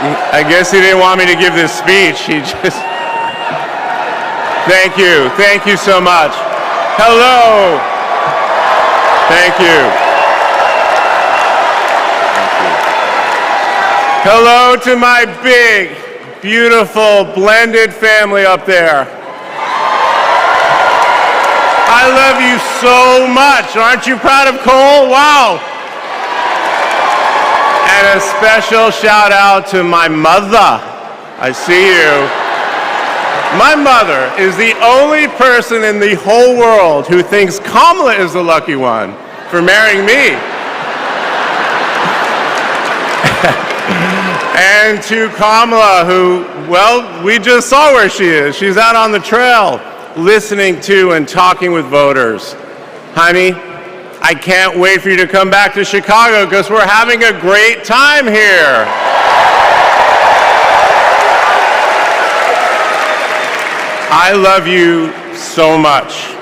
I guess he didn't want me to give this speech. He just... Thank you. Thank you so much. Hello. Thank you. Hello to my big, beautiful, blended family up there. I love you so much. Aren't you proud of Cole? Wow. And a special shout out to my mother. I see you. My mother is the only person in the whole world who thinks Kamala is the lucky one for marrying me. And to Kamala, who, well, we just saw where she is. She's out on the trail listening to and talking with voters. Honey, I can't wait for you to come back to Chicago because we're having a great time here. I love you so much.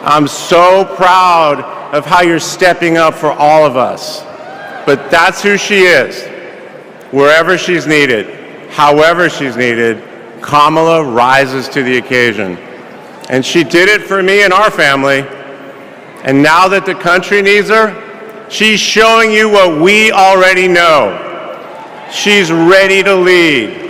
I'm so proud of how you're stepping up for all of us. But that's who she is. Wherever she's needed, however she's needed, Kamala rises to the occasion. And she did it for me and our family. And now that the country needs her, she's showing you what we already know. She's ready to lead.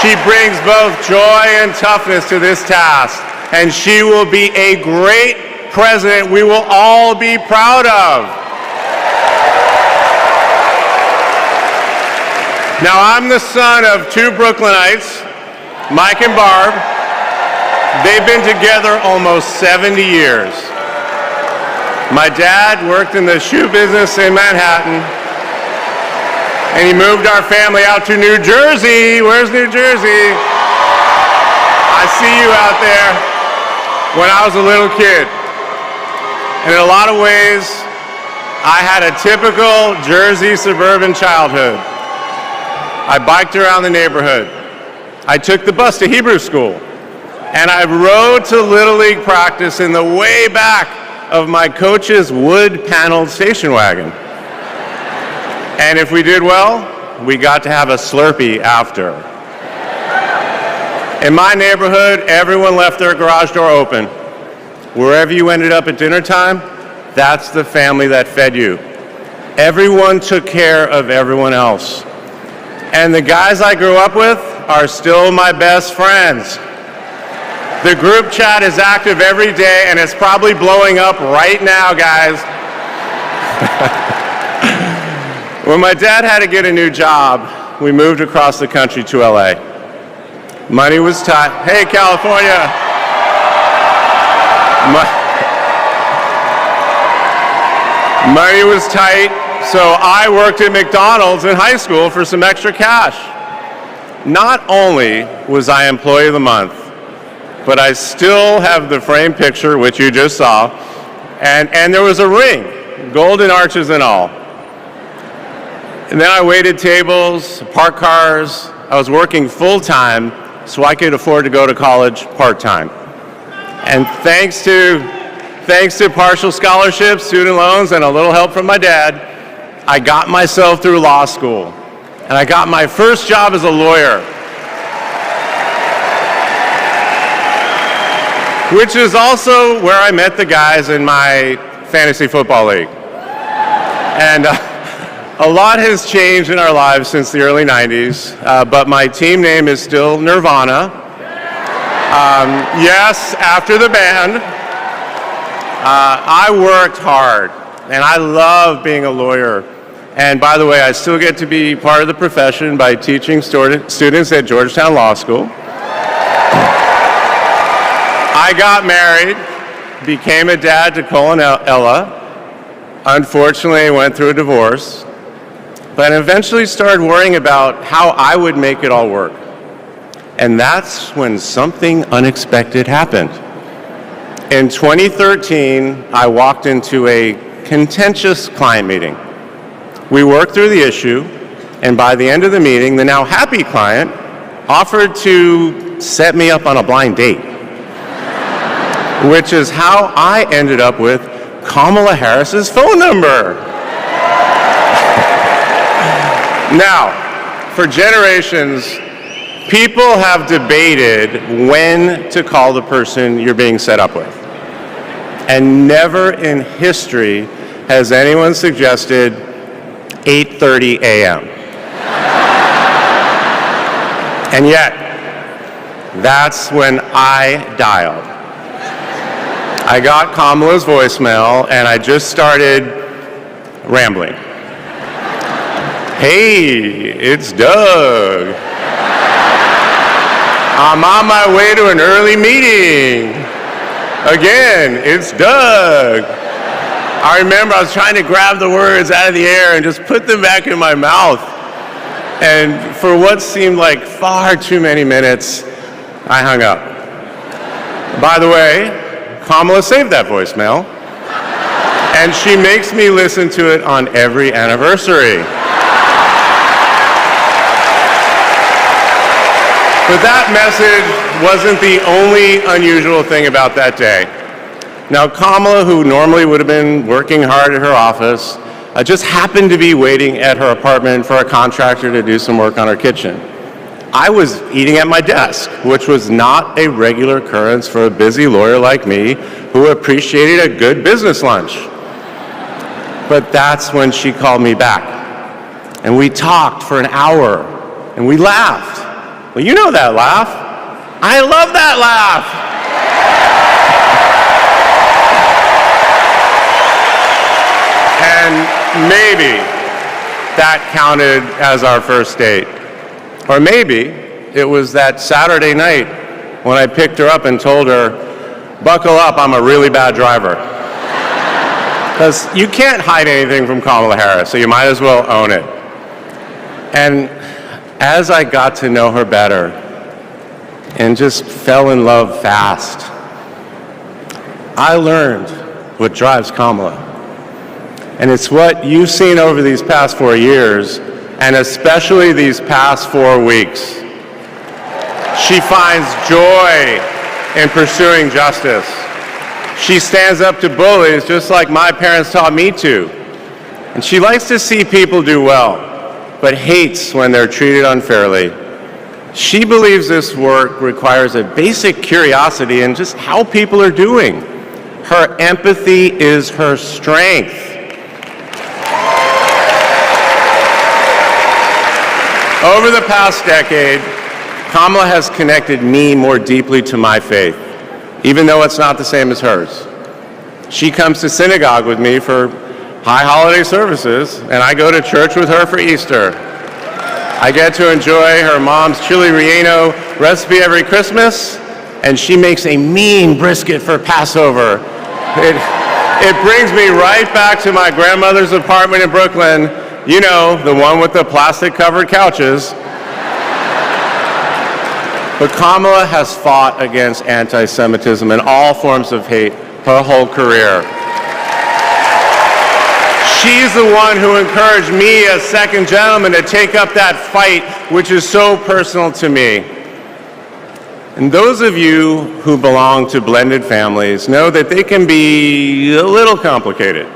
She brings both joy and toughness to this task, and she will be a great president we will all be proud of. Now, I'm the son of two Brooklynites, Mike and Barb. They've been together almost 70 years. My dad worked in the shoe business in Manhattan, and he moved our family out to New Jersey. Where's New Jersey? I see you out there. When I was a little kid. And in a lot of ways, I had a typical Jersey suburban childhood. I biked around the neighborhood. I took the bus to Hebrew school. And I rode to Little League practice in the way back of my coach's wood-paneled station wagon. And if we did well, we got to have a Slurpee after. In my neighborhood, everyone left their garage door open. Wherever you ended up at dinner time, that's the family that fed you. Everyone took care of everyone else. And the guys I grew up with are still my best friends. The group chat is active every day, and it's probably blowing up right now, guys. When my dad had to get a new job, we moved across the country to LA. Money was tight. Hey, California. Money was tight, so I worked at McDonald's in high school for some extra cash. Not only was I Employee of the Month, but I still have the framed picture, which you just saw, and there was a ring, golden arches and all. And then I waited tables, parked cars. I was working full-time so I could afford to go to college part-time. And thanks to partial scholarships, student loans, and a little help from my dad, I got myself through law school. And I got my first job as a lawyer, which is also where I met the guys in my fantasy football league. And a lot has changed in our lives since the early 90s, but my team name is still Nirvana. Yes, after the band. I worked hard, and I love being a lawyer. And by the way, I still get to be part of the profession by teaching students at Georgetown Law School. I got married, became a dad to Cole and Ella. Unfortunately, I went through a divorce, but eventually started worrying about how I would make it all work. And that's when something unexpected happened. In 2013, I walked into a contentious client meeting. We worked through the issue, and by the end of the meeting, the now happy client offered to set me up on a blind date, which is how I ended up with Kamala Harris's phone number. Now, for generations, people have debated when to call the person you're being set up with. And never in history has anyone suggested 8:30 a.m. And yet, that's when I dialed. I got Kamala's voicemail and I just started rambling. Hey, it's Doug. I'm on my way to an early meeting. Again, it's Doug. I remember I was trying to grab the words out of the air and just put them back in my mouth. And for what seemed like far too many minutes, I hung up. By the way, Kamala saved that voicemail, and she makes me listen to it on every anniversary. But that message wasn't the only unusual thing about that day. Now, Kamala, who normally would have been working hard at her office, just happened to be waiting at her apartment for a contractor to do some work on her kitchen. I was eating at my desk, which was not a regular occurrence for a busy lawyer like me who appreciated a good business lunch. But that's when she called me back. And we talked for an hour, and we laughed. Well, you know that laugh. I love that laugh. And maybe that counted as our first date. Or maybe it was that Saturday night when I picked her up and told her, buckle up, I'm a really bad driver. Because you can't hide anything from Kamala Harris, so you might as well own it. And as I got to know her better and just fell in love fast, I learned what drives Kamala. And it's what you've seen over these past 4 years, and especially these past 4 weeks. She finds joy in pursuing justice. She stands up to bullies just like my parents taught me to. And she likes to see people do well, but hates when they're treated unfairly. She believes this work requires a basic curiosity in just how people are doing. Her empathy is her strength. Over the past decade, Kamala has connected me more deeply to my faith, even though it's not the same as hers. She comes to synagogue with me for high holiday services, and I go to church with her for Easter. I get to enjoy her mom's chili relleno recipe every Christmas, and she makes a mean brisket for Passover. It brings me right back to my grandmother's apartment in Brooklyn. You know, the one with the plastic-covered couches. But Kamala has fought against anti-Semitism and all forms of hate her whole career. She's the one who encouraged me as second gentleman to take up that fight, which is so personal to me. And those of you who belong to blended families know that they can be a little complicated.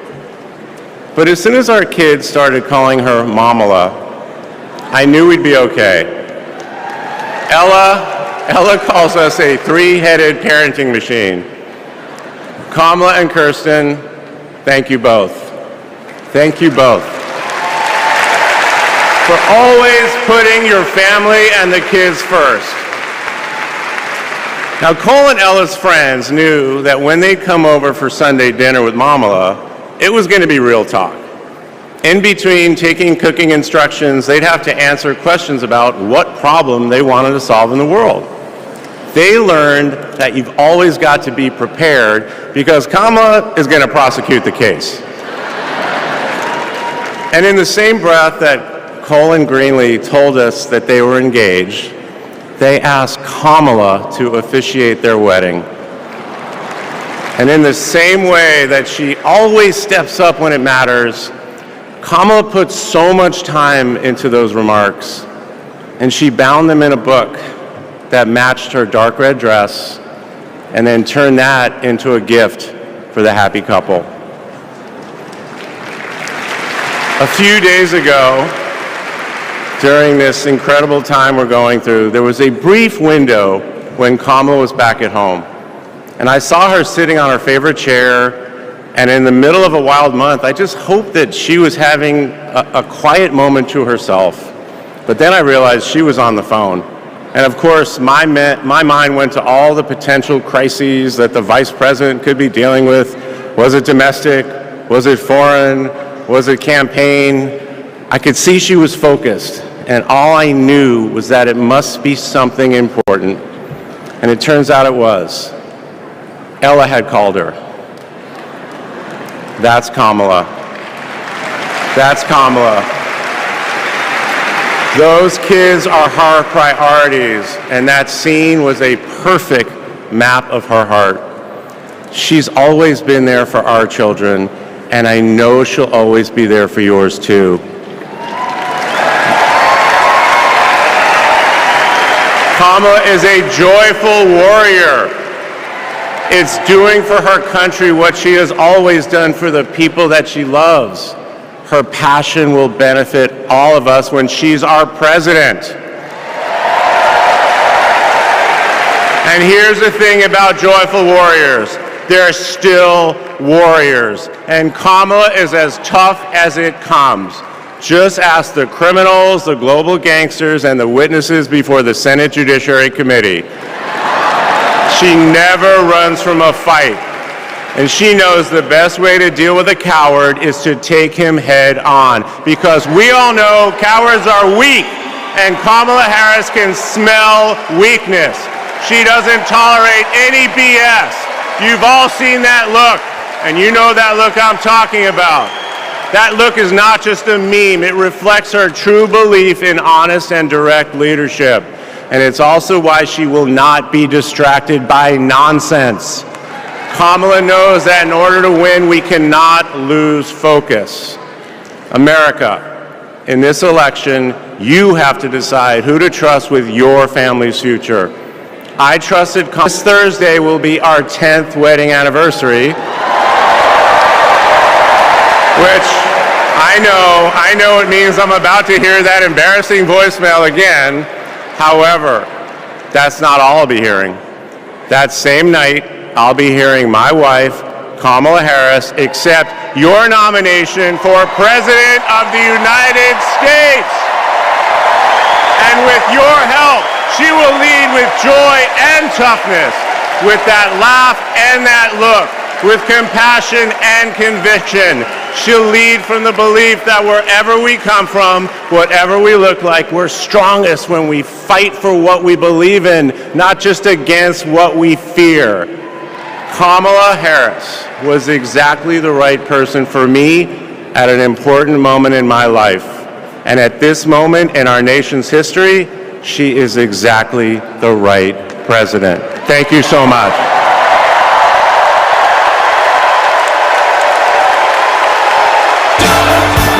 But as soon as our kids started calling her Mamala, I knew we'd be okay. Ella calls us a three-headed parenting machine. Kamala and Kirsten, thank you both. Thank you both for always putting your family and the kids first. Now, Cole and Ella's friends knew that when they'd come over for Sunday dinner with Mamala, it was going to be real talk. In between taking cooking instructions, they'd have to answer questions about what problem they wanted to solve in the world. They learned that you've always got to be prepared because Kamala is going to prosecute the case. And in the same breath that Cole and Greenlee told us that they were engaged, they asked Kamala to officiate their wedding. And in the same way that she always steps up when it matters, Kamala put so much time into those remarks, and she bound them in a book that matched her dark red dress, and then turned that into a gift for the happy couple. A few days ago, during this incredible time we're going through, there was a brief window when Kamala was back at home. And I saw her sitting on her favorite chair, and in the middle of a wild month, I just hoped that she was having a quiet moment to herself. But then I realized she was on the phone. And of course, my mind went to all the potential crises that the vice president could be dealing with. Was it domestic? Was it foreign? Was it campaign? I could see she was focused, and all I knew was that it must be something important. And it turns out it was. Ella had called her. That's Kamala. That's Kamala. Those kids are her priorities, and that scene was a perfect map of her heart. She's always been there for our children, and I know she'll always be there for yours too. Kamala is a joyful warrior. It's doing for her country what she has always done for the people that she loves. Her passion will benefit all of us when she's our president. And here's the thing about joyful warriors. They're still warriors. And Kamala is as tough as it comes. Just ask the criminals, the global gangsters, and the witnesses before the Senate Judiciary Committee. She never runs from a fight. And she knows the best way to deal with a coward is to take him head on. Because we all know cowards are weak, and Kamala Harris can smell weakness. She doesn't tolerate any BS. You've all seen that look, and you know that look I'm talking about. That look is not just a meme. It reflects her true belief in honest and direct leadership. And it's also why she will not be distracted by nonsense. Kamala knows that in order to win, we cannot lose focus. America, in this election, you have to decide who to trust with your family's future. I trusted Kamala. This Thursday will be our 10th wedding anniversary, which I know it means I'm about to hear that embarrassing voicemail again. However, that's not all I'll be hearing. That same night, I'll be hearing my wife, Kamala Harris, accept your nomination for President of the United States. And with your help, she will lead with joy and toughness, with that laugh and that look, with compassion and conviction. She'll lead from the belief that wherever we come from, whatever we look like, we're strongest when we fight for what we believe in, not just against what we fear. Kamala Harris was exactly the right person for me at an important moment in my life. And at this moment in our nation's history, she is exactly the right president. Thank you so much.